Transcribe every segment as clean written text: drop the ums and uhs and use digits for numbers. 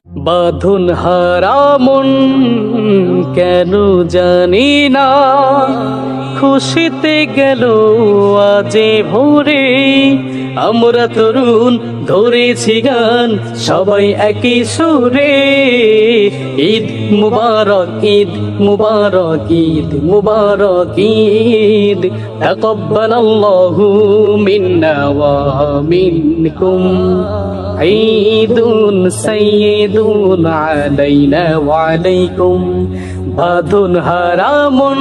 বাঁধন হারামন কেন জানি না, খুশিতে গেল আজে ভোরে। আমরা তরুণ ধরেছি গান সবাই একই সুরে। ঈদ মুবারক, ঈদ মুবারক, ঈদ মুবারক, ঈদ তাকাব্বালাল্লাহু মিন্না ওয়া মিনকুম। ঈদুন সাইয়্যিদুন আলাইনা ওয়া আলাইকুম। বাঁধন হারামন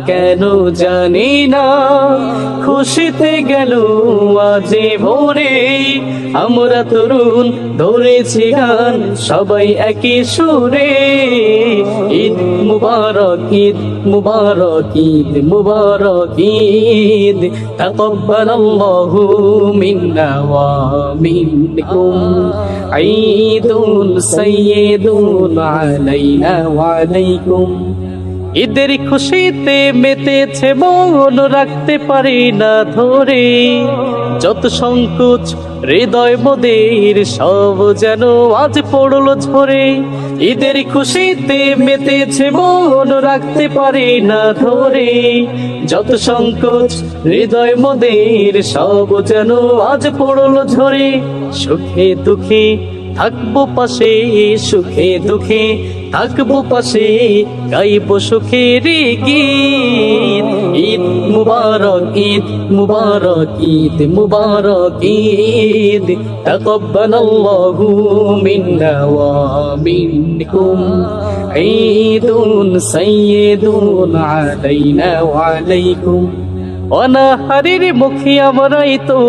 কেন জানি না, খুশিতে গেল আজে ভোরে। আমরা তরুণ ধরেছি গান সবাই একই সুরে। ঈদ মুবারক, ঈদ মুবারক, ঈদ মুবারক, ঈদ তাকাব্বালাল্লাহু মিন্না ওয়া মিনকুম। ঈদুন সাইয়্যিদুন আলাইনা ওয়া আলাইকুম। ঈদের খুশিতে মেতেছে মন, রাখতে পারি না ধরে। যত সংকোচ হৃদয় মোদের সব যেন আজ পড়লো ঝরে। ঈদের খুশিতে মেতেছে মন, রাখতে পারি না ধরে। যত সংকোচ হৃদয় মোদের সব যেন আজ পড়লো ঝরে। সুখে দুঃখে থাকবো পাশে, সুখে দুঃখে থাকবো পাশে, গাইব সুখের গীত। ঈদ মুবারক, ঈদ মুবারক, ঈদ মুবারক, ঈদ তাকাব্বালাল্লাহু মিন্না ওয়া মিনকুম। ঈদুন সাইয়্যিদুন আলাইনা ওয়া আলাইকুম। অনাহারের মুখে আমরাই তো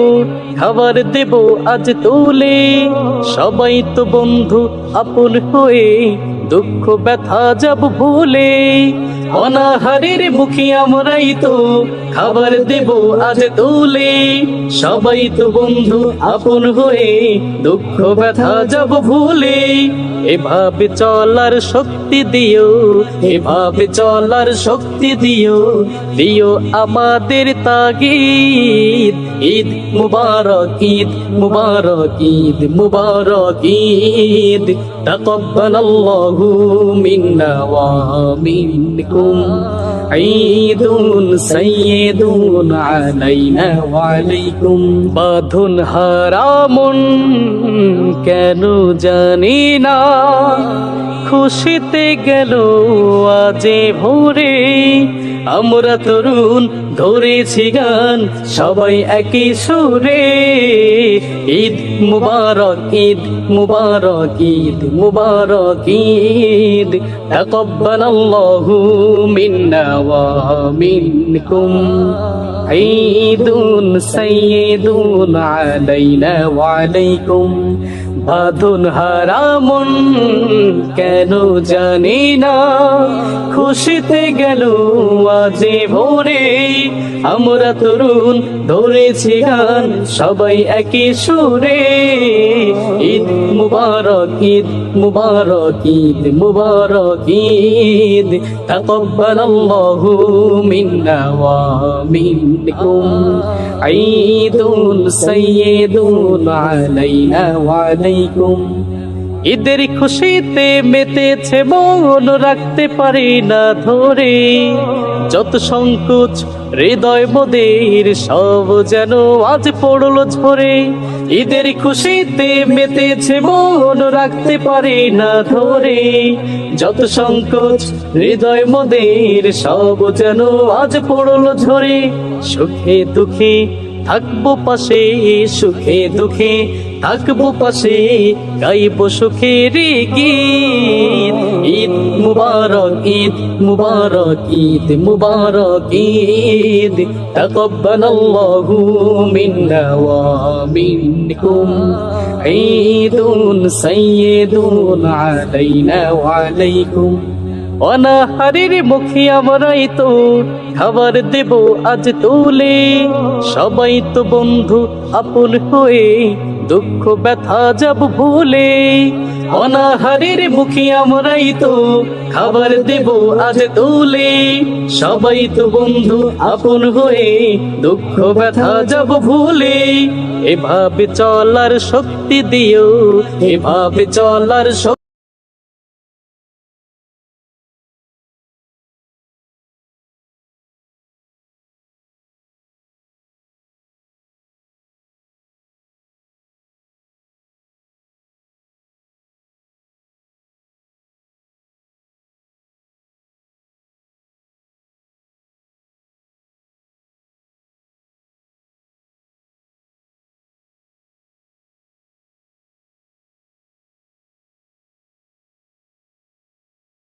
খাবার দেব আজ তুলে। সবাই তো বন্ধু আপন হয়ে দুঃখ ব্যথা যাব ভুলে। অনাহারের মুখে আমরাই তো খাবার দেব আজ তুলে। সবাই তো বন্ধু আপন হয়ে দুঃখ ব্যথা যাব ভুলে। এভাবে চলার শক্তি দিও, এভাবে চলার শক্তি দিও, দিও আমাদের তাগিদ। ঈদ মুবারক, ঈদ মুবারক, ঈদ মুবারক, ঈদ তাকাব্বালাল্লাহু মিন্না ওয়া মিনকুম। ঈদুন সাইয়্যিদুন আলাইনা ওয়া আলাইকুম। বাঁধন হারামন কেন জানি না, খুশিতে গেল আজে ভোরে। আমরা তরুণ ধরেছি গান সবাই একই সুরে। ঈদ মুবারক, ঈদ মুবারক, ঈদ মুবারক, ঈদ তাকাব্বালাল্লাহু মিন্না ওয়া মিনকুম। ঈদুন সাইয়্যিদুন আলাইনা ওয়া আলাইকুম। বাঁধন হারামন কেন জানি না, খুশিতে গেল আজে ভোরে। আমরা তরুণ ধরেছি গান সবাই একই সুরে। ঈদ মুবারক, ঈদ মুবারক, ঈদ মুবারক, ঈদ তাকাব্বালাল্লাহু মিন্না ওয়া মিনকুম। ঈদুন সাইয়্যিদুন আলাইনা ওয়া আলাইকুম। ঈদের খুশিতে মেতেছে মন, রাখতে পারি না ধরে। যত সংকোচ হৃদয় মোদের সব যেন আজ পড়লো ঝরে। ঈদের খুশিতে মেতেছে মন, রাখতে পারি না ধরে। যত সংকোচ হৃদয় মোদের সব যেন আজ পড়লো ঝরে। সুখে দুঃখে থাকবো পাশে, সুখে দুঃখে থাকবো পাশে, গাইব সুখের গীত। ঈদ মুবারক, ঈদ মুবারক, ঈদ মুবারক, ঈদ তাকাব্বালাল্লাহু মিন্না ওয়া মিনকুম। ঈদুন সাইয়্যিদুন আলাইনা ওয়া আলাইকুম। অনাহারের মুখে আমরাই তো খাবার দেব আজ তুলে। সবাই তো বন্ধু আপন হয়ে দুঃখ ব্যথা যাব ভুলে অনাহারের মুখে আমরাই তো খাবার দেব আজ তুলে সবাই তো বন্ধু আপন হয়ে দুঃখ ব্যথা যাব ভুলে এভাবে চলার শক্তি দিও এভাবে চলার